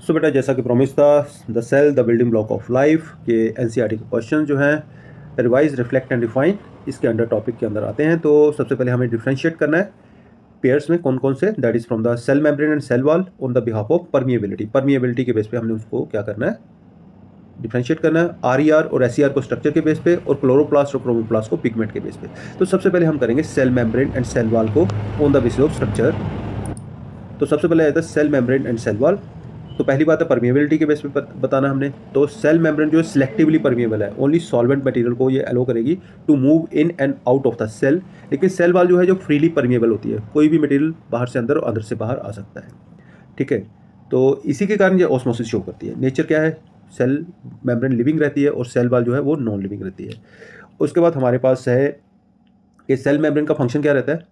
सो बेटा, जैसा कि प्रॉमिस था, the cell the building block of life के एनसीईआरटी के क्वेश्चन जो हैं रिवाइज, रिफ्लेक्ट एंड डिफाइन, इसके अंडर टॉपिक के अंदर आते हैं। तो सबसे पहले हमें डिफ्रेंशिएट करना है पेयर्स में कौन कौन से, that is from the cell membrane and cell wall on the behalf of permeability. Permeability के बेस पे हमने उसको क्या करना है, डिफ्रेंशिएट करना है। आरईआर और एसईआर को स्ट्रक्चर के बेस पे और क्लोरोप्लास्ट और क्रोमोप्लास्ट को पिगमेंट के बेस पे। तो सबसे पहले हम करेंगे cell membrane and cell wall को on the basis of structure. तो सबसे पहले आता है cell membrane and cell wall. तो पहली बात है परमिएबिलिटी के बेस पे बताना हमने। तो सेल मेम्ब्रेन जो है सिलेक्टिवली परमिएबल है, ओनली सॉल्वेंट मटेरियल को ये अलो करेगी to move in and out of the cell. लेकिन सेल वॉल जो है जो फ्रीली परमिएबल होती है, कोई भी मटेरियल बाहर से अंदर और अंदर से बाहर आ सकता है। ठीक है, तो इसी के कारण ये ऑस्मोसिस शो करती है। नेचर क्या है, सेल मेम्ब्रेन लिविंग रहती है और सेल वॉल जो है वो नॉन लिविंग रहती है। उसके बाद हमारे पास है कि सेल मेम्ब्रेन का फंक्शन क्या रहता है।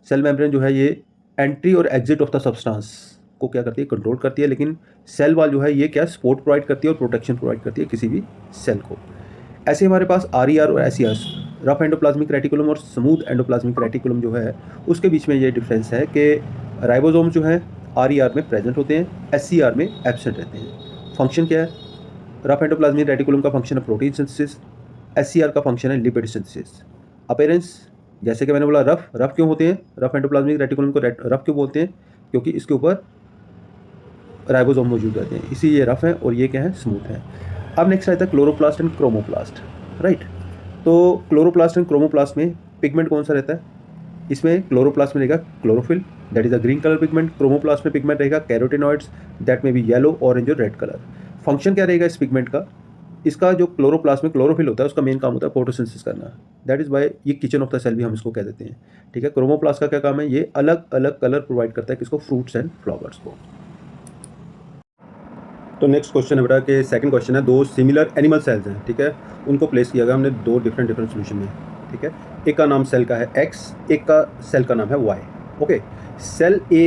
सेल मेम्ब्रेन जो है ये एंट्री और एग्जिट ऑफ द सब्सटेंस को क्या करती है, कंट्रोल करती है। लेकिन सेल वॉल जो है ये क्या सपोर्ट प्रोवाइड करती है और प्रोटेक्शन प्रोवाइड करती है किसी भी सेल को। ऐसे हमारे पास आरईआर और एसईआर, रफ एंडोप्लाज्मिक रेटिकुलम और स्मूथ एंडोप्लाज्मिक रेटिकुलम जो है उसके बीच में ये डिफरेंस है कि राइबोसोम जो है आरईआर में प्रेजेंट होते हैं, एसईआर में एब्सेंट रहते हैं। फंक्शन क्या है, रफ एंडोप्लाज्मिक रेटिकुलम का फंक्शन है प्रोटीन सिंथेसिस, एसईआर का फंक्शन है लिपिड सिंथेसिस। अपीयरेंस, जैसे कि मैंने बोला रफ क्यों होते हैं, रफ एंडोप्लाज्मिक रेटिकुलम को रफ क्यों बोलते हैं, क्योंकि इसके ऊपर राइबोसोम मौजूद रहते हैं, इसी ये रफ है और ये क्या है, स्मूथ है। अब नेक्स्ट आता है क्लोरोप्लास्ट एंड क्रोमोप्लास्ट, राइट। तो क्लोरोप्लास्ट एंड क्रोमोप्लास्ट में पिगमेंट कौन सा रहता है, इसमें क्लोरोप्लास्ट में रहेगा chlorophyll, that is a green colour pigment. Chromoplast में पिगमेंट रहेगा कैरोटिनॉइड्स, दैट में भी येलो, ऑरेंज और रेड कलर। फंक्शन क्या रहेगा इस पिगमेंट का, इसका जो क्लोरोप्लास्ट में क्लोरोफिल होता है उसका मेन काम होता है फोटोसिंथेसिस करना, दैट इज बाय ये किचन ऑफ द सेल भी हम इसको कह देते हैं। ठीक है, क्रोमोप्लास्ट का क्या काम है, ये अलग अलग कलर प्रोवाइड करता है किसको, फ्रूट्स एंड फ्लावर्स को। तो नेक्स्ट क्वेश्चन है बेटा कि सेकंड क्वेश्चन है, दो सिमिलर एनिमल सेल्स हैं, ठीक है, उनको प्लेस किया गया हमने दो डिफरेंट सोल्यूशन में। ठीक है, एक का नाम सेल का है एक्स, एक का सेल का नाम है Y. Okay, cell a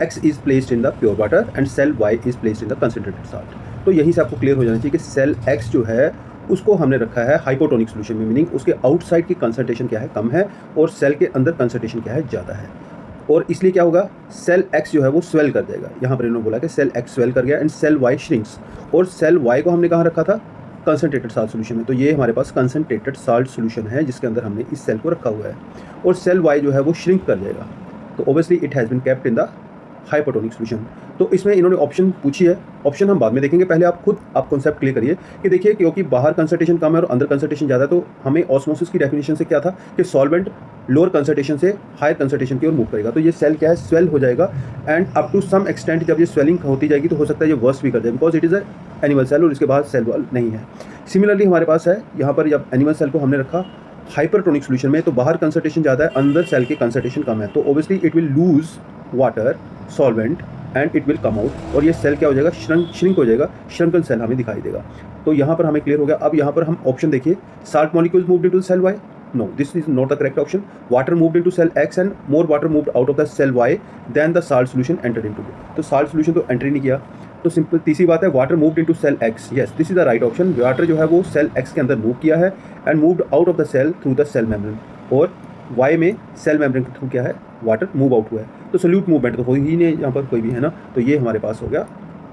X is placed in the pure water and cell Y is placed in the concentrated salt. तो यहीं से आपको क्लियर हो जाना चाहिए कि सेल एक्स जो है उसको हमने रखा है हाइपोटोनिक सोल्यूशन में, मीनिंग उसके आउटसाइड की कंसंट्रेशन क्या है, कम है, और सेल के अंदर कंसंट्रेशन क्या है, ज़्यादा है। और इसलिए क्या होगा, सेल एक्स जो है वो स्वेल कर जाएगा। यहाँ पर इन्होंने बोला कि सेल एक्स स्वेल कर गया एंड सेल वाई श्रिंक्स। और सेल वाई को हमने कहाँ रखा था, कंसनट्रेटेड साल्ट सोल्यूशन में। तो ये हमारे पास कंसनट्रेटेड साल्ट सोल्यूशन है जिसके अंदर हमने इस सेल को रखा हुआ है। और सेल वाई जो है वो श्रिंक कर जाएगा, तो obviously it has been kept in the hypotonic solution. तो इसमें इन्होंने ऑप्शन पूछी है, ऑप्शन हम बाद में देखेंगे, पहले आप खुद आप कॉन्सेप्ट क्लियर करिए कि देखिए क्योंकि बाहर कंसंट्रेशन कम है और अंदर कंसंट्रेशन ज़्यादा है, तो हमें ऑस्मोसिस की डेफिनेशन से क्या था कि सॉल्वेंट लोअर कंसंट्रेशन से हायर कंसंट्रेशन की ओर मूव करेगा। तो ये सेल क्या है, स्वेल हो जाएगा and up to some extent जब ये स्वेलिंग होती जाएगी तो हो सकता है ये वर्स्ट भी कर जाए, because it is a animal cell और इसके बाद सेल वॉल नहीं है। सिमिलरली हमारे पास है यहाँ पर, जब एनिमल सेल को हमने रखा हाइपरटोनिक सोल्यूशन में, तो बाहर कंसंट्रेशन ज़्यादा है, अंदर सेल की कंसंट्रेशन कम है, तो obviously it will lose water solvent and it will come out, और ये सेल क्या हो जाएगा, श्रिंक हो जाएगा, श्रंकन सेल हमें दिखाई देगा। तो यहाँ पर हमें क्लियर हो गया। अब यहाँ पर हम ऑप्शन देखिए, salt molecules moved into cell Y, no this is not the correct option. Water moved into cell X and more water moved out of the cell Y then the salt solution entered into. तो salt solution तो entry नहीं किया, तो simple तीसरी बात है, water moved into cell X, yes this is the right option. Water जो है वो सेल एक्स के अंदर मूव किया है and moved out of the cell through the cell membrane, और वाई में सेल मेम्ब्रेन के थ्रू क्या है, वाटर मूव आउट हुआ है। तो सोल्यूट मूवमेंट तो हो ही नहीं यहाँ पर कोई भी, है ना। तो ये हमारे पास हो गया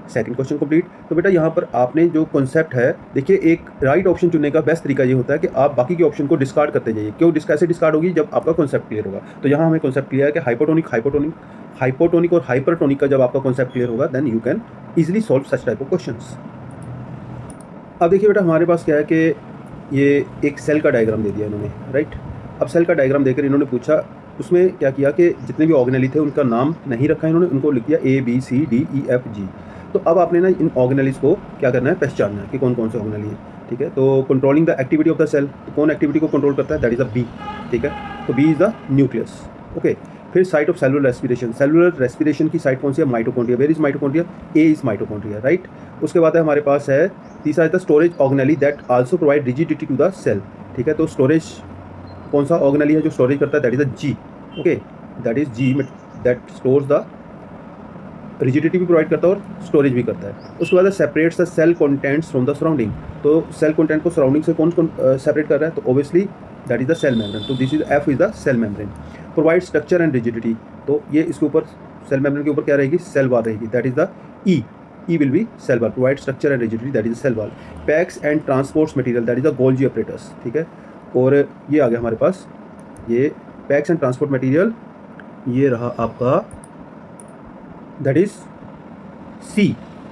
सेकंड क्वेश्चन कंप्लीट। तो बेटा यहाँ पर आपने जो कॉन्सेप्ट है, देखिए एक राइट ऑप्शन चुनने का बेस्ट तरीका ये होता है कि आप बाकी के ऑप्शन को डिस्कार्ड करते जाइए। क्यों कैसे डिस्कार्ड होगी, जब आपका कॉन्सेप्ट क्लियर होगा। तो यहाँ हमें कॉन्सेप्ट क्लियर है कि हाइपोटोनिक और हाइपरटोनिक का जब आपका कॉन्सेप्ट क्लियर होगा then you can easily solve such type of questions. अब देखिए बेटा हमारे पास क्या है कि ये एक सेल का डायग्राम दे दिया इन्होंने, राइट। अब सेल का डायग्राम देकर इन्होंने पूछा, उसमें क्या किया कि जितने भी ऑर्गेनेली थे उनका नाम नहीं रखा इन्होंने, उनको लिख दिया ABCDEFG। तो अब आपने ना इन ऑर्गेनेलीज को क्या करना है, पहचानना है कि कौन कौन से ऑर्गेनेली है। ठीक है, तो controlling the activity of the cell, तो कौन एक्टिविटी को कंट्रोल करता है, दैट इज अ बी। ठीक है, तो B is the nucleus. Okay, फिर site of cellular respiration, cellular respiration की साइट कौन सी है, mitochondria. Where is mitochondria, A is mitochondria, right. उसके बाद है हमारे पास है तीसरा है the storage organelle that also provide rigidity to the cell. ठीक है, तो स्टोरेज कौन सा ऑर्गेनेली है जो स्टोरेज करता है, that is a G. Okay, that is G that stores the rigidity भी प्रोवाइड करता है और स्टोरेज भी करता है। उसके बाद separates the cell contents from the surrounding, तो सेल कंटेंट को सराउंडिंग से कौन सेपरेट कर रहा है, तो obviously that is the cell membrane. तो this is F is the cell membrane. Provide structure and rigidity, तो ये इसके ऊपर सेल मेम्ब्रेन के ऊपर क्या रहेगी, सेल वॉल रहेगी, that is the E E will be cell wall, provide structure and rigidity, that is cell wall. Packs and transports material, that is the Golgi apparatus, ठीक है। और ये आ गया हमारे पास, ये पैक्स एंड ट्रांसपोर्ट मटेरियल, ये रहा आपका that is C,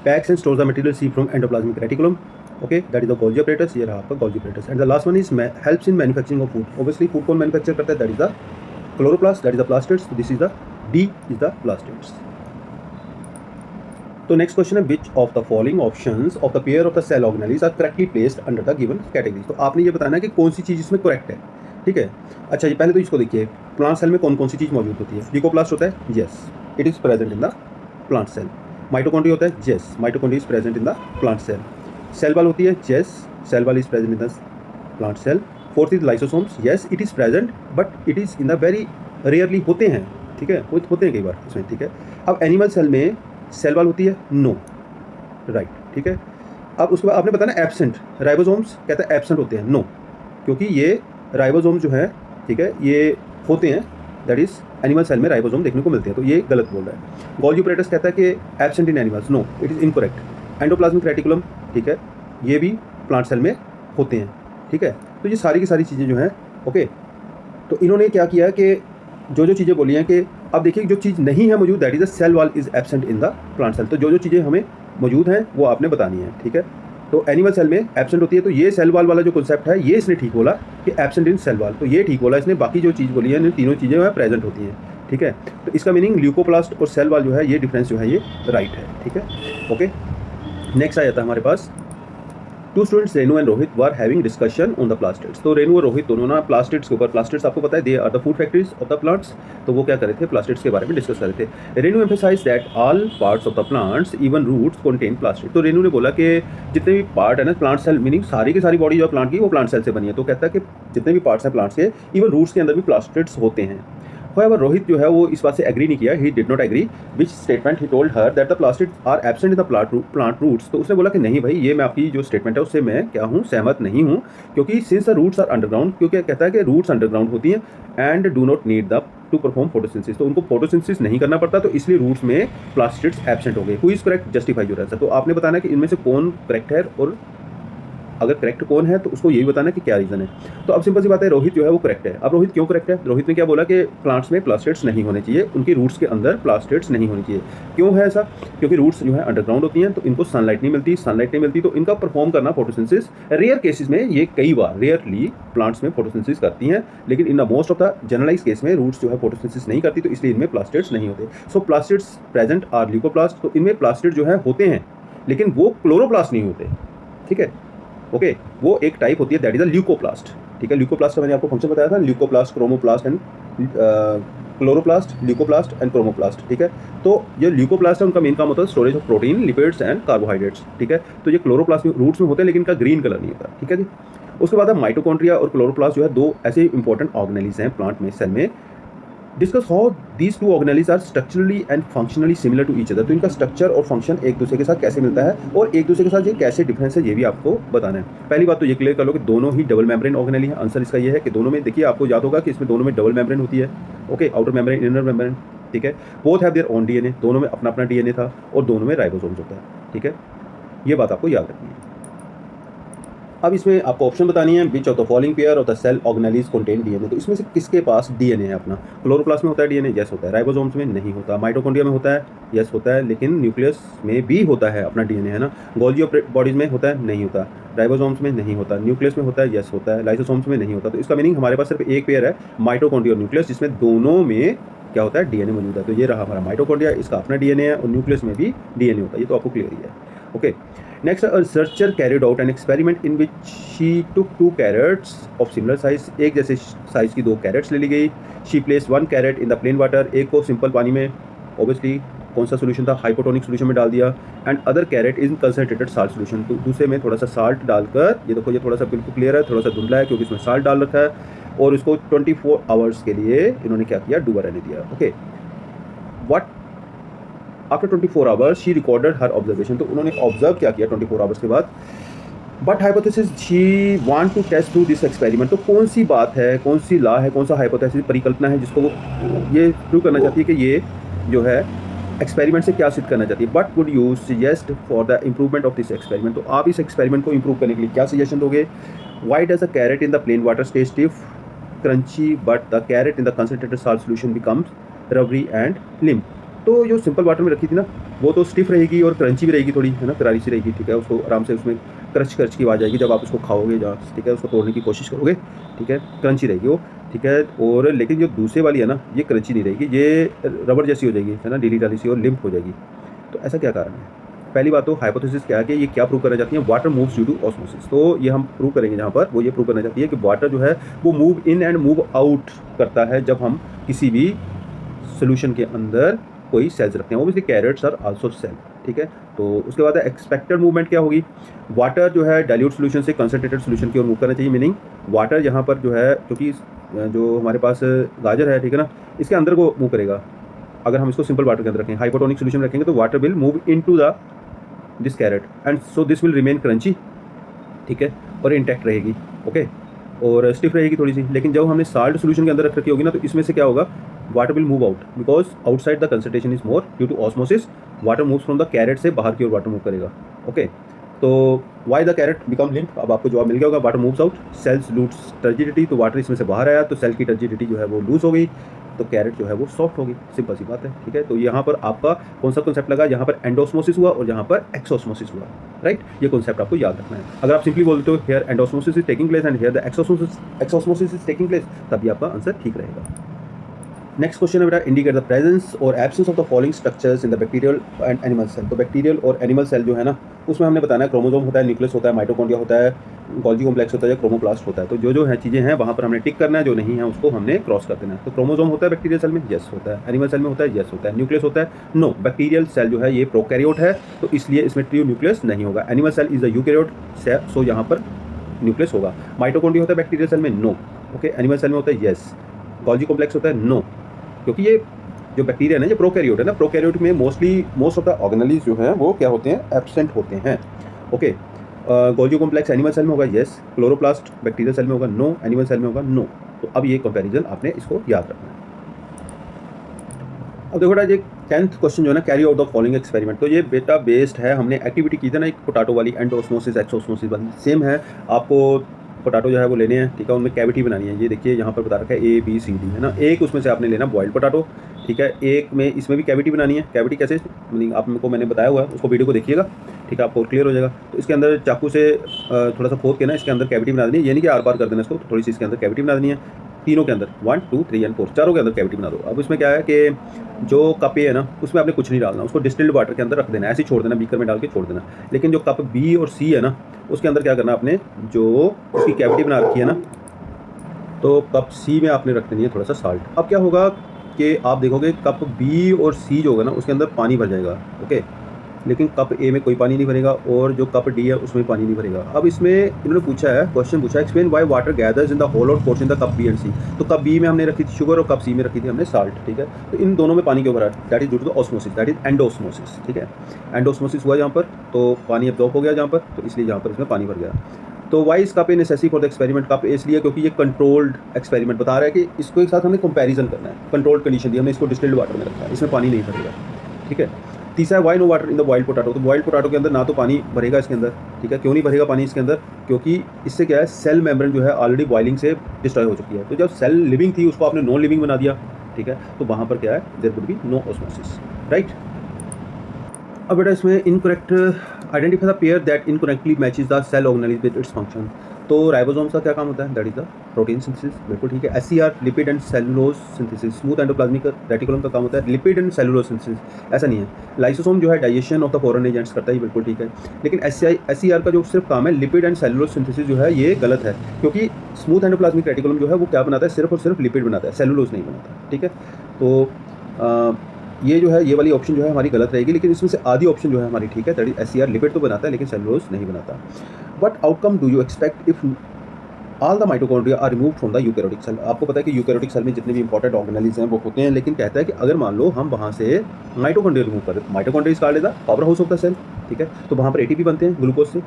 packs and stores the material C from endoplasmic reticulum, okay, that is the Golgi apparatus, ये रहा आपका Golgi apparatus। And the last one is helps in manufacturing of food, obviously food कौन manufacture करता है, that is the chloroplast, that is the plastids, this is the D is the plastids. तो next question है, which of the following options of the pair of the cell organelles are correctly placed under the given category. तो आपने ये बताना है कि कौन सी चीज़ इसमें करेक्ट है, ठीक है। अच्छा, ये पहले तो इसको देखिए, प्लांट सेल में कौन कौन सी चीज़ मौजूद होती है। ल्यूकोप्लास्ट होता है, yes, it is present in the plant cell. Mitochondria होता है, yes, mitochondria is present in the plant cell. Cell wall होती है, yes, cell wall is present in the plant cell. Fourth is lysosomes, yes, it is present but it is in the very rarely, होते हैं, ठीक है, होते हैं कई बार इसमें, ठीक है। अब एनिमल सेल में सेल वॉल होती है, नो, राइट, ठीक है। अब उसके बाद आपने बताना एब्सेंट, राइबोसोम्स कहता है एब्सेंट होते हैं, नो, क्योंकि ये राइबोसोम जो है, ठीक है, ये होते हैं, दैट इज एनिमल सेल में राइबोसोम देखने को मिलते हैं, तो ये गलत बोल रहा है। गोल्गी apparatus कहता है कि absent in animals, no, it is incorrect. Endoplasmic reticulum, ठीक है, ये भी प्लांट सेल में होते हैं, ठीक है। तो ये सारी की सारी चीज़ें जो हैं, ओके, तो इन्होंने क्या किया कि जो चीज़ें बोली हैं कि अब देखिए जो चीज़ नहीं है मौजूद, that is the cell wall is absent in the plant cell. तो जो चीज़ें हमें मौजूद हैं वो आपने बतानी है, ठीक है। तो एनिमल सेल में एब्सेंट होती है, तो ये सेल वॉल वाला जो कॉन्सेप्ट है ये इसने ठीक बोला कि एब्सेंट इन सेल वॉल, तो ये ठीक बोला इसने। बाकी जो चीज़ बोली है इन तीनों चीज़ें वह प्रेजेंट होती हैं, ठीक है। तो इसका मीनिंग ल्यूकोप्लास्ट और सेल वॉल जो है ये डिफरेंस जो है ये राइट है, ठीक है, ओके। नेक्स्ट आ जाता है हमारे पास, two students Renu and Rohit were having discussion on the plastids. तो रेनू और रोहित दोनों ना प्लास्टिड्स के ऊपर, प्लास्टिड्स आपको पता है they are the food factories of the plants, तो वो क्या कर रहे थे, प्लास्टिड्स के बारे में डिस्कस कर रहे थे। Renu emphasise that all parts of the plants even roots contain plastid. तो रेनू ने बोला कि जितने भी पार्ट है ना प्लांट सेल, मीनिंग सारी की सारी बॉडी जो प्लांट की वो प्लांट सेल से बनी है, तो कहता है कि जितने भी पार्ट्स हैं प्लांट्स के, इवन रूट्स के अंदर भी प्लास्टिड्स होते हैं। However, रोहित जो है वो इस बात से एग्री नहीं किया, he did not agree which statement he told her that the plastids are absent in the plant roots. तो उसने बोला कि नहीं भाई, ये मैं आपकी जो स्टेटमेंट है उससे मैं क्या हूँ, सहमत नहीं हूँ, क्योंकि since the roots are underground, क्योंकि कहता है कि रूट्स अंडरग्राउंड होती हैं and do not need the to perform photosynthesis, तो उनको फोटोसिंथेसिस नहीं करना पड़ता, तो इसलिए रूट्स में प्लास्टिड्स एब्सेंट हो गए। Who is correct, justify your answer. तो आपने बताना है कि इनमें से कौन करेक्ट है, और अगर करेक्ट कौन है तो उसको यही बताना कि क्या रीज़न है। तो अब सिंपल सी बात है, रोहित जो है वो करेक्ट है। अब रोहित क्यों करेक्ट है, रोहित ने क्या बोला कि प्लांट्स में प्लास्टिड्स नहीं होने चाहिए, उनकी रूट्स के अंदर प्लास्टिड्स नहीं होनी चाहिए। क्यों है ऐसा, क्योंकि रूट्स जो है अंडरग्राउंड होती हैं, तो इनको सनलाइट नहीं मिलती, तो इनका परफॉर्म करना फोटोसिंथेसिस रेयर केसेस में, ये कई बार रेयरली प्लांट्स में फोटोसिंथेसिस करती हैं, लेकिन in the most of the generalize case में रूट्स जो है फोटोसिंथेसिस नहीं करती, तो इसलिए इनमें प्लास्टिड्स नहीं होते। सो प्लास्टिड्स प्रेजेंट आर ल्यूकोप्लास्ट, तो इनमें प्लास्टिड जो है होते हैं, लेकिन वो क्लोरोप्लास्ट नहीं होते, ठीक है, ओके। वो एक टाइप होती है दैट इज द ल्यूकोप्लास्ट, ठीक है। ल्यूकोप्लास्ट का मैंने आपको फंक्शन बताया था, leucoplast, chromoplast and chloroplast, leucoplast and chromoplast, ठीक है। तो ये ल्यूकोप्लास्ट है, उनका मेन काम होता है storage of protein, lipids and carbohydrates, ठीक है। तो ये क्लोरोप्लास्ट में रूट्स में होते हैं, लेकिन इनका ग्रीन कलर नहीं होता, ठीक है जी। उसके बाद माइटोकॉन्ड्रिया और क्लोरोप्लास्ट जो है दो ऐसे इंपॉर्टेंट ऑर्गेनेल्स हैं प्लांट में, सेल में। Discuss how these two organelles are structurally and functionally similar to each other, तो इनका स्ट्रक्चर और फंक्शन एक दूसरे के साथ कैसे मिलता है और एक दूसरे के साथ ये कैसे डिफरेंस है, ये भी आपको बताना है। पहली बात तो ये क्लियर कर लो कि दोनों ही डबल मेम्ब्रेन ऑर्गेनेल है। आंसर इसका ये है कि दोनों में, देखिए आपको याद होगा कि इसमें दोनों में डबल मेम्ब्रेन होती है, okay, outer membrane, inner membrane, ठीक है। Both have their own DNA, दोनों में अपना अपना डीएनए था और दोनों में राइबोसोम्स होता है, ठीक है। ये बात आपको याद रखनी है। अब इसमें आपको ऑप्शन बतानी है, which of the following pair of the cell organelles contain DNA. तो इसमें से किसके पास डीएनए है अपना। क्लोरोप्लास्ट में होता है डीएनए, यस होता है। राइबोसोम्स में नहीं होता। माइटोकॉन्ड्रिया में होता है, यस होता है, लेकिन न्यूक्लियस में भी होता है अपना डीएनए, है ना। गोल्गी बॉडीज में होता है, नहीं होता। राइबोसोम्स में नहीं होता। न्यूक्लियस में होता है, यस होता है। लाइसोसोम्स में नहीं होता। तो इसका मीनिंग हमारे पास सिर्फ एक पेयर है, माइटोकॉन्ड्रिया और न्यूक्लियस, जिसमें दोनों में क्या होता है, डीएनए मौजूद है। तो ये रहा हमारा माइटोकॉन्ड्रिया, इसका अपना डीएनए है, और न्यूक्लियस में भी डीएनए होता है। ये तो आपको क्लियर ही है, okay. Next, a researcher carried out an experiment in which she took 2 carrots of similar size, एक जैसे साइज की 2 कैरेट्स ले ली गई। She placed 1 carrot in the plain water, एक को सिंपल पानी में, obviously कौन सा सोल्यूशन था, हाइपोटोनिक सोल्यूशन में डाल दिया। And other carrot in concentrated salt solution, तो दूसरे में थोड़ा सा साल्ट डालकर, ये देखो ये थोड़ा सा बिल्कुल क्लियर है, थोड़ा सा धुंधला है क्योंकि इसमें साल्ट डाल रखा है, और इसको 24 आवर्स के लिए इन्होंने क्या किया, डूबा रहने दिया, okay. What after 24 hours she recorded her observation, तो उन्होंने ऑब्जर्व क्या किया 24 आवर्स के बाद। But hypothesis she want to test through this experiment, तो कौन सी बात है, कौन सी लॉ है, कौन सा हाइपोथेसिस, परिकल्पना है जिसको वो ये प्रूव करना चाहती है कि ये जो है एक्सपेरिमेंट से क्या सिद्ध करना चाहती है, but would you suggest for the improvement of this experiment. तो आप इस एक्सपेरिमेंट को इम्प्रूव करने के लिए क्या सजेशन दोगे। Why does a carrot in the plain water stay stiff crunchy but the carrot in the concentrated salt solution becomes rubbery and limp. तो जो सिंपल वाटर में रखी थी ना वो तो स्टिफ रहेगी और क्रंची भी रहेगी थोड़ी, है ना, करारी सी रहेगी, ठीक है। उसको आराम से उसमें क्रच क्रच की आवाज़ आएगी जब आप उसको खाओगे जहाँ, ठीक है, उसको तोड़ने की कोशिश करोगे, ठीक है, क्रंची रहेगी वो, ठीक है। और लेकिन जो दूसरे वाली है ना ये क्रंची नहीं रहेगी, ये रबड़ जैसी हो जाएगी, है ना, ढीली ढाली सी और लिम्प हो जाएगी। तो ऐसा क्या कारण है। पहली बात तो हाइपोथेसिस क्या है कि ये क्या प्रूव करना चाहती है, water moves due to osmosis. तो ये हम प्रूव करेंगे जहाँ पर, वो ये प्रूव करना चाहती है कि वाटर जो है वो move in and move out करता है जब हम किसी भी सोल्यूशन के अंदर कोई सेल्स रखते हैं। Obviously carrots are also cell, ठीक है। तो उसके बाद एक्सपेक्टेड मूवमेंट क्या होगी, वाटर जो है डाइल्यूट सोल्यूशन से कंसनट्रेटेड सोल्यूशन की ओर मूव करना चाहिए। मीनिंग वाटर यहाँ पर जो है, क्योंकि जो हमारे पास गाजर है, ठीक है ना, इसके अंदर को मूव करेगा। अगर हम इसको सिंपल वाटर के अंदर रखें, हाइपोटोनिक सोल्यूशन रखेंगे तो water will move into the this carrot and so this will remain crunchy, ठीक है, और इंटैक्ट रहेगी, ओके, और स्टिफ रहेगी थोड़ी सी। लेकिन जब हमने साल्ट सोल्यूशन के अंदर रख रखी होगी ना तो इसमें से क्या होगा, water will move out because outside the concentration is more due to osmosis. Water moves from the carrot से बाहर की ओर वाटर मूव करेगा, ओके। तो why the carrot become limp, अब आपको जवाब मिल गया होगा, water moves out, cells lose turgidity, तो वाटर इसमें से बाहर आया तो सेल की टर्जिडिटी जो है वो लूज हो गई, तो कैरेट जो है वो सॉफ्ट होगी, सिंपल सी बात है, ठीक है। तो यहाँ पर आपका कौन सा कॉन्सेप्ट लगा, यहाँ पर एंडोस्मोसिस हुआ और यहाँ पर एक्सोस्मोसिस हुआ, राइट। ये कॉन्सेप्ट आपको याद रखना है। अगर आप सिंपली बोलते हो here endosmosis is taking place and here the exosmosis is taking place, तभी आपका आंसर ठीक रहेगा। नेक्स्ट क्वेश्चन है बेटा, इंडिकेट द प्रेजेंस और absence of the following structures in the bacterial and animal cell. तो बैक्टीरियल और एनिमल सेल जो है ना उसमें हमने बताना है क्रोमोसोम होता है, न्यूक्लियस होता है, माइटोकॉन्ड्रिया होता है, गोल्गी कॉम्प्लेक्स होता है, क्रोमोप्लास्ट होता है। तो जो है चीज़ें हैं वहाँ पर हमने टिक करना है, जो नहीं है उसको हमने क्रॉस कर देना है। तो क्रोमोसोम होता है बैक्टीरियल सेल में, यस होता है। एनिमल सेल में होता है, यस होता है। न्यूक्लियस होता है, नो। बैक्टीरियल सेल जो है ये प्रोकैरियोट है तो इसलिए इसमें ट्रू न्यूक्लियस नहीं होगा। Animal cell is a eukaryote cell, so यहाँ पर न्यूक्लियस होगा। माइटोकॉन्ड्रिया होता है बैक्टीरियल सेल में, नो, ओके। एनिमल सेल में होता है, यस। गोल्गी कॉम्प्लेक्स होता है, नो, क्योंकि ये जो बैक्टीरिया है ना ये प्रोकैरियोट है ना, प्रोकैरियोट में मोस्ट ऑफ द ऑर्गेनेल्स जो है वो क्या होते हैं, एब्सेंट होते हैं, okay. Golgi complex animal cell में होगा, यस। क्लोरोप्लास्ट बैक्टीरियल सेल में होगा, नो। एनिमल सेल में होगा, नो। तो अब ये कंपैरिजन आपने इसको याद रखना है। अब देखो बेटा, ये 10th क्वेश्चन जो है ना, carry out the following experiment. तो ये बेटा बेस्ड है, हमने एक्टिविटी की थी ना एक पोटैटो वाली, एंडोस्मोसिस एक्सोस्मोसिस वाली, सेम है। आपको पोटैटो जो है वो लेने हैं, ठीक है, उनमें कैविटी बनानी है। ये देखिए यहाँ पर बता रखा है A B C D, है ना। एक उसमें से आपने लेना बॉइल्ड पोटैटो, ठीक है। एक में इसमें भी कैविटी बनानी है। कैविटी कैसे, मीनिंग आपको मैंने बताया हुआ है, उसको वीडियो को देखिएगा, ठीक है, आपको क्लियर हो जाएगा। तो इसके अंदर चाकू से थोड़ा सा खोद के ना इसके अंदर कैविटी बना देनी है, ये नहीं कि आर पार कर देना इसको, तो थोड़ी सी इसके अंदर कैविटी बना देनी है। तीनों के अंदर 1 2 3 एंड 4 चारों के अंदर कैविटी बना दो। अब इसमें क्या है कि जो कप ए है ना उसमें आपने कुछ नहीं डालना, उसको डिस्टिल्ड वाटर के अंदर रख देना, ऐसे ही छोड़ देना, बीकर में डाल के छोड़ देना। लेकिन जो कप बी और सी है ना उसके अंदर क्या करना आपने, जो उसकी कैविटी बना रखी है ना, तो कप सी में आपने रख देनी है थोड़ा सा साल्ट। अब क्या होगा कि आप देखोगे कप बी और सी जो होगा ना उसके अंदर पानी भर जाएगा, ओके। लेकिन कप ए में कोई पानी नहीं भरेगा और जो कप डी है उसमें पानी नहीं भरेगा। अब इसमें इन्होंने पूछा है, क्वेश्चन पूछा है, explain why water gathers in the hole और portion the cup B and C. तो कप बी में हमने रखी थी शुगर और कप सी में रखी थी हमने साल्ट, ठीक है। तो इन दोनों में पानी क्यों भरा, that is due to the osmosis, that is endosmosis, ठीक है। एंडोस्मोसिस हुआ यहाँ पर तो पानी एब्जॉर्ब हो गया जहाँ पर, तो इसलिए यहाँ पर इसमें पानी भर गया। तो why is cup A necessary for the experiment, cup A इसलिए क्योंकि ये कंट्रोल्ड एक्सपेरिमेंट बता रहा है कि इसको एक साथ हमें कंपैरिजन करना है, कंट्रोल्ड कंडीशन दी, हमने इसको डिस्टिल्ड वाटर में रखा है, इसमें पानी नहीं भरेगा, ठीक है। तीसरा है why no water in the boiled potato. तो बॉइल्ड पोटैटो के अंदर ना तो पानी भरेगा इसके अंदर, ठीक है। क्यों नहीं भरेगा पानी इसके अंदर, क्योंकि इससे क्या है, सेल मेम्ब्रेन जो है ऑलरेडी बॉइलिंग से डिस्ट्रॉय हो चुकी है। तो जब सेल लिविंग थी उसको आपने नॉन लिविंग बना दिया, ठीक है, तो वहाँ पर क्या है, there would be no osmosis, right. अब बेटा इसमें incorrect, identify the pair that incorrectly matches the cell organelle with its function. तो राइबोसोम्स का क्या काम होता है, that is the protein synthesis, बिल्कुल ठीक है। SCR lipid and cellulose synthesis. Smooth endoplasmic reticulum का काम होता है लिपिड एंड सेलुलोज सिंथेसिस, ऐसा नहीं है। लाइसोसोम जो है digestion of the foreign agents करता है, बिल्कुल ठीक है। लेकिन SCR का जो सिर्फ काम है लिपिड एंड सेलुलोज सिंथेसिस जो है ये गलत है, क्योंकि स्मूथ एंडोप्लाज्मिक रेटिकुलम जो है वो क्या बनाता है, सिर्फ और सिर्फ लिपिड बनाता है, सेलुलोज नहीं बनाता, ठीक है। तो ये जो है ये वाली ऑप्शन जो है हमारी गलत रहेगी, लेकिन इसमें से आधी ऑप्शन जो है हमारी ठीक है, दैट इज SCR लिपिड तो बनाता है लेकिन सेलुलोज नहीं बनाता। But outcome do you expect if all the mitochondria are remove from the eukaryotic cell. आपको पता है कि यूकैरियोटिक सेल में जितने भी इंपॉर्टेंट ऑर्गेनेल्स हैं वो होते हैं, लेकिन कहता है कि अगर मान लो हम वहाँ से माइटोकॉन्ड्रिया रिमूव करें, mitochondria is called the power house of the cell, ठीक है। तो वहाँ पर ATP बनते हैं ग्लूकोज से।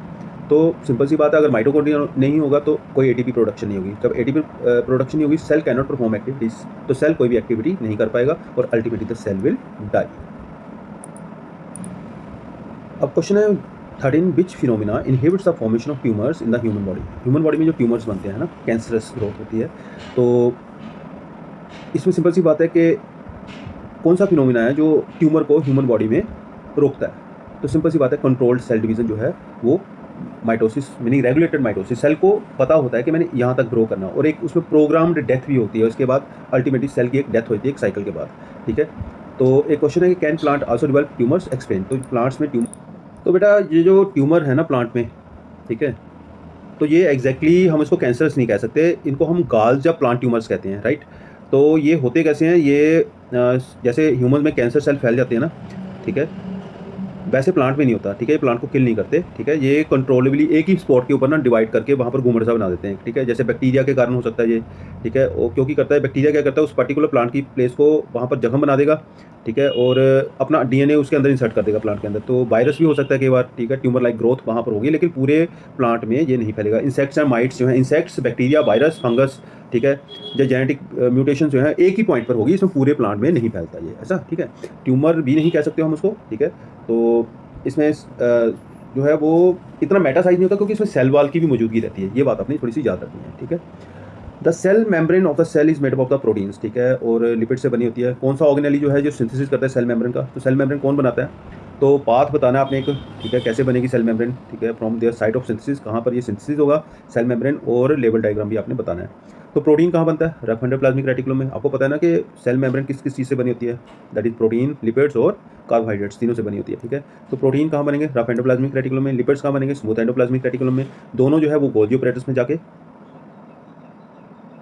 तो सिंपल सी बात है, अगर माइटोकॉन्ड्रिया नहीं होगा तो कोई ATP प्रोडक्शन नहीं होगी। जब ATP प्रोडक्शन नहीं होगी, सेल कैनॉट परफॉर्म एक्टिविटीज, तो सेल कोई भी एक्टिविटी नहीं कर पाएगा और ultimately the cell will die. अब क्वेश्चन है 13, which phenomena inhibits the formation of tumours in the human body. Human body में जो ट्यूमर्स बनते हैं ना, कैंसरस ग्रोथ होती है, तो इसमें सिंपल सी बात है कि कौन सा फिनोमिना है जो ट्यूमर को ह्यूमन बॉडी में रोकता है। तो सिंपल सी बात है, कंट्रोल्ड सेल डिवीजन जो है वो mitosis, meaning regulated mitosis. Cell को पता होता है कि मैंने यहाँ तक ग्रो करना, और एक उसमें प्रोग्राम्ड डेथ भी होती है, उसके बाद अल्टीमेटली सेल की एक डेथ होती है एक साइकिल के बाद, ठीक है। तो एक क्वेश्चन है कि can plant also develop tumours, explain. तो प्लांट्स में ट्यूमर, तो बेटा ये जो ट्यूमर है ना प्लांट में, ठीक है, तो ये एग्जैक्टली हम इसको कैंसरस नहीं कह सकते, इनको हम गाल्स या प्लांट ट्यूमर्स कहते हैं, राइट। तो ये होते कैसे हैं, ये जैसे ह्यूमन में कैंसर सेल फैल जाते हैं ना, ठीक है, वैसे प्लांट में नहीं होता, ठीक है। ये प्लांट को किल नहीं करते, ठीक है। ये कंट्रोलेबली एक ही स्पॉट के ऊपर ना डिवाइड करके वहाँ पर घूमर सा बना देते हैं, ठीक है। जैसे बैक्टीरिया के कारण हो सकता है ये, ठीक है। वो क्योंकि करता है, बैक्टीरिया क्या करता है, उस पर्टिकुलर प्लांट की प्लेस को वहाँ पर जख्म बना देगा, ठीक है, और अपना डीएनए उसके अंदर इंसर्ट कर देगा प्लांट के अंदर। तो वायरस भी हो सकता है कई बार, ठीक है, ट्यूमर लाइक ग्रोथ वहाँ पर होगी, लेकिन पूरे प्लांट में ये नहीं फैलेगा। इंसेक्ट्स एंड माइट्स जो है, इंसेक्ट्स, बैक्टीरिया, वायरस, फंगस, ठीक है, जो जेनेटिक म्यूटेशन जो है एक ही पॉइंट पर होगी, इसमें पूरे प्लांट में नहीं फैलता ये, ऐसा, ठीक है। ट्यूमर भी नहीं कह सकते हम उसको, ठीक है। तो इसमें जो है वो इतना मेटा साइज नहीं होता, क्योंकि इसमें सेल वाल की भी मौजूदगी रहती है, ये बात अपनी थोड़ी सी याद रखनी है, ठीक है। The cell membrane of the cell is made up of the proteins, ठीक है, और लिपिड से बनी होती है। कौन सा ऑर्गेनेली जो है जो सिंथेसिस करता है सेल मेम्ब्रेन का, तो सेल मेम्ब्रेन कौन बनाता है, तो पाथ बताना है आपने एक, ठीक है, कैसे बनेगी सेल मेम्ब्रेन, ठीक है, from their site of synthesis, कहाँ पर ये सिंथेसिस होगा सेल मेम्ब्रेन, और लेवल डायग्राम भी आपने बताना है। तो प्रोटीन कहाँ बनता है, रफ एंडोप्लाज्मिक रेटिकुलम में। आपको पता है ना कि सेल मेम्ब्रेन किस किस चीज़ से बनी होती है, दैट इज प्रोटीन, लिपिड्स और कार्बोहाइड्रेट्स, तीनों से बनी होती है, ठीक है। तो प्रोटीन कहाँ बनेंगे, रफ एंडोप्लाज्मिक रेटिकुलम में। लिपिड्स कहाँ बनेंगे, स्मूथ एंडोप्लाज्मिक रेटिकुलम में। दोनों जो है वो गोल्गी ऑपरेटर्स में जाके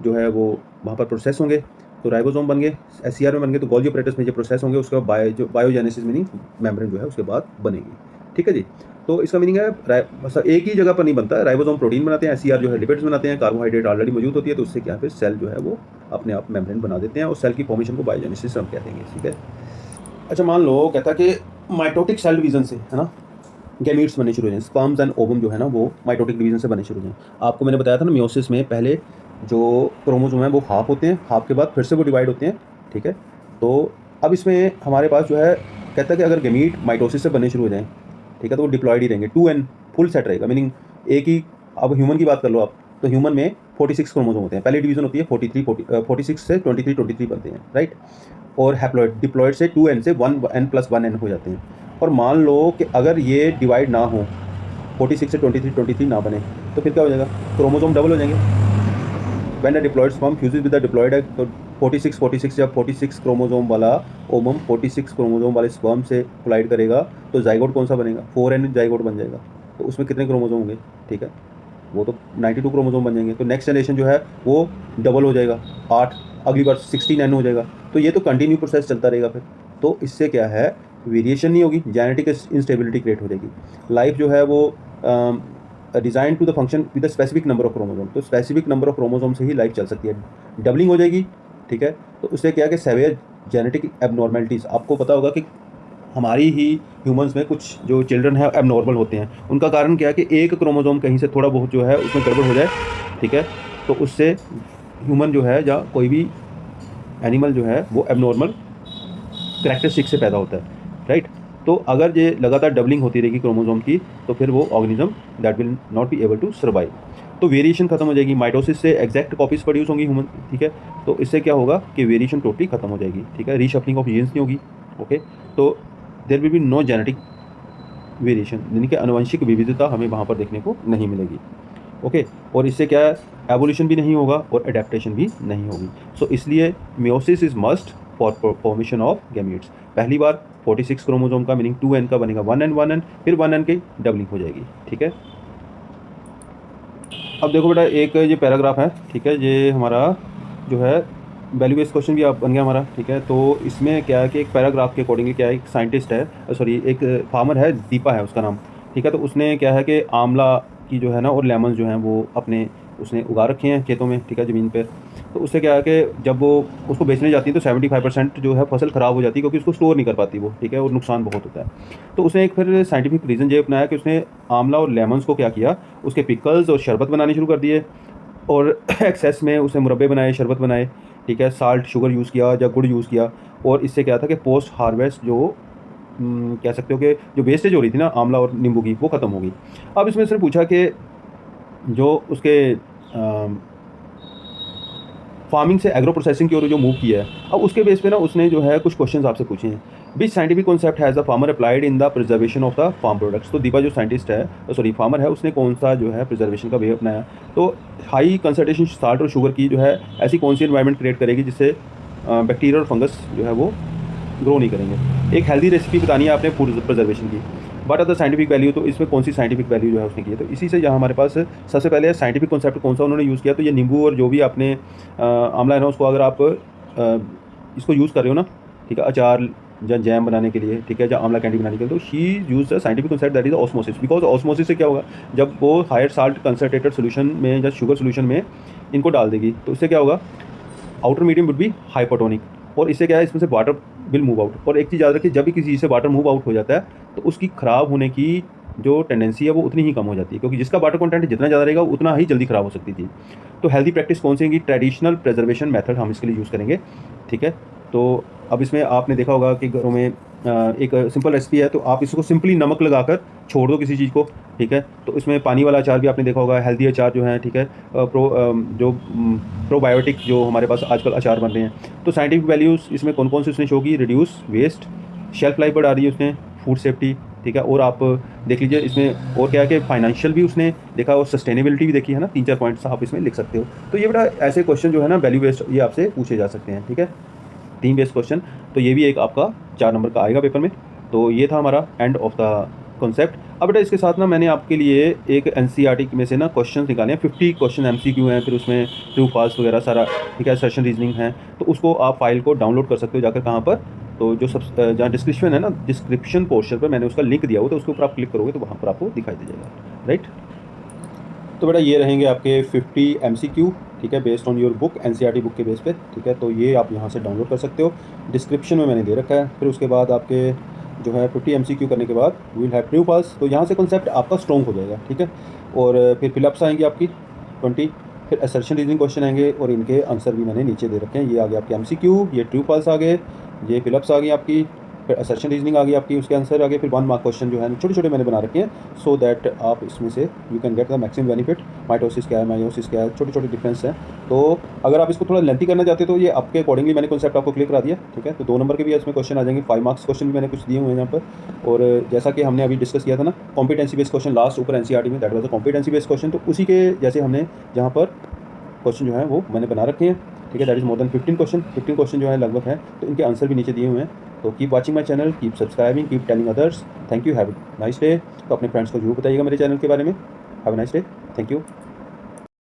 जो है वो वहाँ पर प्रोसेस होंगे, तो राइबोसोम बन गए, एससीआर में बन गए, तो गोल्गी ऑपरेटर्स में जो प्रोसेस होंगे, उसके बाद बायोजेनेसिस मीनिंग मेम्ब्रेन जो है उसके बाद बनेगी, ठीक है जी। तो इसका मीनिंग है मतलब एक ही जगह पर नहीं बनता, राइबोसोम प्रोटीन बनाते हैं, एससीआर जो है लिपिड्स बनाते हैं, कार्बोहाइड्रेट ऑलरेडी मौजूद होती है, तो उससे क्या है फिर सेल जो है वो अपने आप मेम्ब्रेन बना देते हैं, और सेल की फॉर्मेशन को बायोजेनेसिस हम कहते हैं, ठीक है। अच्छा, मान लो कहता है कि माइटोटिक सेल डिवीजन से, है ना, गैमीट्स बनने शुरू हो जाएं, स्पर्म्स एंड ओवम जो है ना वो माइटोटिक डिवीजन से बनने शुरू हो जाएं। आपको मैंने बताया था ना, मियोसिस में पहले जो क्रोमोसोम है वो हाफ होते हैं, हाफ के बाद फिर से वो डिवाइड होते हैं, ठीक है। तो अब इसमें हमारे पास जो है कहता है कि अगर गैमीट माइटोसिस से बनने शुरू हो जाएं, ठीक है, तो वो डिप्लॉयड ही रहेंगे, 2n फुल सेट रहेगा, मीनिंग एक ही। अब ह्यूमन की बात कर लो आप, तो ह्यूमन में 46 क्रोमोसोम होते हैं, पहली डिवीजन होती है 46 से 23 बनते हैं, राइट। और हैप्लॉइड, डिप्लॉयड से 2n से 1n+1n हो जाते हैं। और मान लो कि अगर ये डिवाइड ना हो, 46 से 23 ना बने, तो फिर क्या हो जाएगा, क्रोमोसोम डबल हो जाएंगे। When a diploid sperm fuses with the diploid egg, तो 46 जब 46 क्रोमोसोम वाला ओवम 46 क्रोमोसोम वाले स्पर्म से कोलाइड करेगा, तो जाइगोट कौन सा बनेगा, 4n जाइगोट बन जाएगा। तो उसमें कितने क्रोमोसोम होंगे, ठीक है, वो तो 92 क्रोमोसोम बन जाएंगे। तो नेक्स्ट जनरेशन जो है वो डबल हो जाएगा, 8, अगली बार 16n हो जाएगा। तो ये तो कंटिन्यू प्रोसेस चलता रहेगा फिर। तो इससे क्या है, वेरिएशन नहीं होगी, जेनेटिक इंस्टेबिलिटी क्रिएट हो जाएगी। लाइफ जो है वो design to the function with the specific number of chromosome, तो स्पेसिफिक नंबर ऑफ क्रोमोसोम से ही लाइफ चल सकती है। डबलिंग हो जाएगी, ठीक है। तो उससे क्या है कि सेवियर जेनेटिक एबनॉर्मेलिटीज़, आपको पता होगा कि हमारी ही ह्यूमंस में कुछ जो चिल्ड्रन है एबनॉर्मल होते हैं। उनका कारण क्या है कि एक क्रोमोसोम कहीं से थोड़ा बहुत जो है उसमें गड़बड़ हो जाए, ठीक है, तो उससे ह्यूमन जो है या कोई भी एनिमल जो है वो एबनॉर्मल कैरेक्टरिस्टिक से पैदा होता है, राइट। तो अगर ये लगातार डबलिंग होती रहेगी क्रोमोसोम की, तो फिर वो organism that will not be able to survive. तो वेरिएशन खत्म हो जाएगी, माइटोसिस से एग्जैक्ट कॉपीज प्रोड्यूस होंगी ह्यूमन, ठीक है। तो इससे क्या होगा कि वेरिएशन टोटली खत्म हो जाएगी, ठीक है, रीशफलिंग ऑफ जीन्स नहीं होगी, ओके। तो there will be no genetic variation, यानी कि आनुवंशिक विविधता हमें वहाँ पर देखने को नहीं मिलेगी, ओके। और इससे क्या है, एवोल्यूशन भी नहीं होगा और एडेप्टेशन भी नहीं होगी। सो इसलिए meiosis is must for formation of gametes. पहली बार 46 क्रोमोसोम का मीनिंग 2n का बनेगा 1n, फिर 1n की डबलिंग हो जाएगी, ठीक है। अब देखो बेटा, एक ये पैराग्राफ है, ठीक है, ये हमारा जो है वैल्यू बेस्ड क्वेश्चन भी आप बन गया हमारा, ठीक है। तो इसमें क्या है कि एक पैराग्राफ के अकॉर्डिंगली क्या है, एक साइंटिस्ट है, सॉरी एक फार्मर है, दीपा है उसका नाम, ठीक है। तो उसने क्या है कि आंवला की जो है ना और लेमन जो हैं वो अपने उसने उगा रखे हैं खेतों में, ठीक है, ज़मीन पर। तो उससे क्या है कि जब वो उसको बेचने जाती है तो 75% जो है फसल ख़राब हो जाती है, क्योंकि उसको स्टोर नहीं कर पाती वो, ठीक है, और नुकसान बहुत होता है। तो उसने एक फिर साइंटिफिक रीज़न ये अपनाया कि उसने आंवला और लेमन्स को क्या किया, उसके पिकल्स और शरबत बनाने शुरू कर दिए, और एक्सेस में उसने मुरब्बे बनाए, शरबत बनाए, ठीक है, साल्ट शुगर यूज़ किया या गुड़ यूज़ किया। और इससे क्या था कि पोस्ट हार्वेस्ट जो कह सकते हो कि जो वेस्टेज हो रही थी ना आंवला और नींबू की, वो ख़त्म हो गई। अब इसमें उसने पूछा कि जो उसके फार्मिंग से एग्रो प्रोसेसिंग की ओर जो मूव किया है, अब उसके बेस पे ना उसने जो है कुछ क्वेश्चंस आपसे पूछे हैं। Which scientific concept has the farmer applied in the preservation of the farm products. तो दीपा जो साइंटिस्ट है, सॉरी फार्मर है, उसने कौन सा जो है प्रिजर्वेशन का वे अपनाया। तो हाई कंसंट्रेशन साल्ट और शुगर की जो है ऐसी कौन सी एनवायरनमेंट क्रिएट करेगी जिससे बैक्टीरिया और फंगस जो है वो ग्रो नहीं करेंगे। एक हेल्दी रेसिपी बतानी है आपने फूड प्रिजर्वेशन की। बट अदर साइंटिफिक वैल्यू, तो इसमें कौन सी साइंटिफिक वैल्यू जो है उसने की है। तो इसी से यहाँ हमारे पास सबसे पहले साइंटिफिक कॉन्सेप्ट कौन सा उन्होंने यूज़ किया। तो ये नींबू और जो भी आपने आंवला है ना, उसको अगर आप इसको यूज़ कर रहे हो ना, ठीक है, अचार या जैम बनाने के लिए, ठीक है, या आंवला कैंडी बनाने के लिए, तो she use the scientific concept that is osmosis. Because osmosis से क्या होगा, जब वो हायर साल्ट कंसनट्रेटेड सोल्यूशन में या शुगर सोल्यूशन में इनको डाल देगी, तो उससे क्या होगा, outer medium would be hypotonic, और इससे क्या है, इसमें से वाटर विल मूव आउट। और एक चीज़ याद रखिए, जब भी किसी चीज़ से वाटर मूव आउट हो जाता है तो उसकी ख़राब होने की जो टेंडेंसी है वो उतनी ही कम हो जाती है, क्योंकि जिसका वाटर कंटेंट जितना ज़्यादा रहेगा उतना ही जल्दी ख़राब हो सकती थी। तो हेल्दी प्रैक्टिस कौन सी होगी, ट्रेडिशनल प्रिजर्वेशन मेथड हम इसके लिए यूज़ करेंगे, ठीक है। तो अब इसमें आपने देखा होगा कि घरों में एक सिंपल रेसिपी है, तो आप इसको सिंपली नमक लगाकर छोड़ दो किसी चीज़ को, ठीक है। तो इसमें पानी वाला अचार भी आपने देखा होगा, हेल्दी अचार जो है, ठीक है, प्रोबायोटिक जो हमारे पास आजकल अचार बन रहे हैं। तो साइंटिफिक वैल्यूज़ इसमें कौन कौन से उसने शो की, रिड्यूस वेस्ट, शेल्फ लाइफ बढ़ा रही है उसने, फूड सेफ्टी, ठीक है। और आप देख लीजिए इसमें और क्या है कि फाइनेंशियल भी उसने देखा और सस्टेनेबिलिटी भी देखी है ना, 3-4 पॉइंट्स आप इसमें लिख सकते हो। तो ये बड़ा ऐसे क्वेश्चन जो है ना वैल्यू बेस्ड, ये आपसे पूछे जा सकते हैं, ठीक है, थीम बेस्ड क्वेश्चन। तो ये भी एक आपका 4 नंबर का आएगा पेपर में। तो ये था हमारा एंड ऑफ द कॉन्सेप्ट। अब बेटा इसके साथ ना मैंने आपके लिए एक एनसीईआरटी में से ना क्वेश्चन निकाले हैं, 50 क्वेश्चन एमसीक्यू हैं, फिर उसमें ट्रू फॉल्स वगैरह सारा, ठीक है, सेशन रीजनिंग है। तो उसको आप फाइल को डाउनलोड कर सकते हो जाकर, कहाँ पर, तो जो सब जहाँ डिस्क्रिप्शन है ना, डिस्क्रिप्शन पोर्शन पर मैंने उसका लिंक दिया हुआ, तो उसके ऊपर आप क्लिक करोगे तो वहाँ पर आपको दिखाई दे जाएगा, राइट। तो बेटा ये रहेंगे आपके 50 एमसीक्यू, ठीक है, based on your book, NCERT book के बेस पे, ठीक है। तो ये आप यहाँ से डाउनलोड कर सकते हो, डिस्क्रिप्शन में मैंने दे रखा है। फिर उसके बाद आपके जो है 50 एमसीक्यू करने के बाद विल हैव ट्रू फॉल्स, तो यहाँ से कॉन्सेप्ट आपका स्ट्रॉन्ग हो जाएगा, ठीक है। और फिर फिलअप्स आएंगी आपकी 20, फिर असर्शन रीजनिंग क्वेश्चन आएंगे, और इनके आंसर भी मैंने नीचे दे रखे हैं। ये आ गए आपके एमसीक्यू, ये ट्रू फॉल्स आ गए, ये फिलअप्स आ गई आपकी, फिर असर्शन रीजनिंग आ गई आपकी, उसके आंसर आ गए, फिर 1 मार्क क्वेश्चन जो है छोटे छोटे मैंने बना रखे हैं, सो दैट आप इसमें से you can get the maximum benefit. Mitosis क्या है, मायोसिस क्या है, छोटे छोटे डिफरेंस हैं। तो अगर आप इसको थोड़ा लेंथी करना चाहते हो तो ये आपके अकॉर्डिंगली मैंने कॉन्सेप्ट आपको क्लियर करा दिया, ठीक है। तो 2 नंबर के भी इसमें क्वेश्चन आ जाएंगे, 5 मार्क्स क्वेश्चन भी मैंने कुछ दिए हुए हैं यहाँ पर। और जैसा कि हमने अभी डिस्कस किया था ना, कॉम्पिटेंसी बेस्ड क्वेश्चन लास्ट ऊपर एनसीईआरटी में, that was a competency based question, तो उसी के जैसे हमने जहाँ पर क्वेश्चन जो है वो मैंने बना रखे हैं, ठीक है। That is more than 15 question जो है लगभग है, तो इनके आंसर भी नीचे दिए हुए हैं। तो keep watching my channel, keep subscribing, keep telling others. Thank you, have a nice day. तो अपने फ्रेंड्स को जरूर बताइएगा मेरे चैनल के बारे में। Have a nice day, thank you.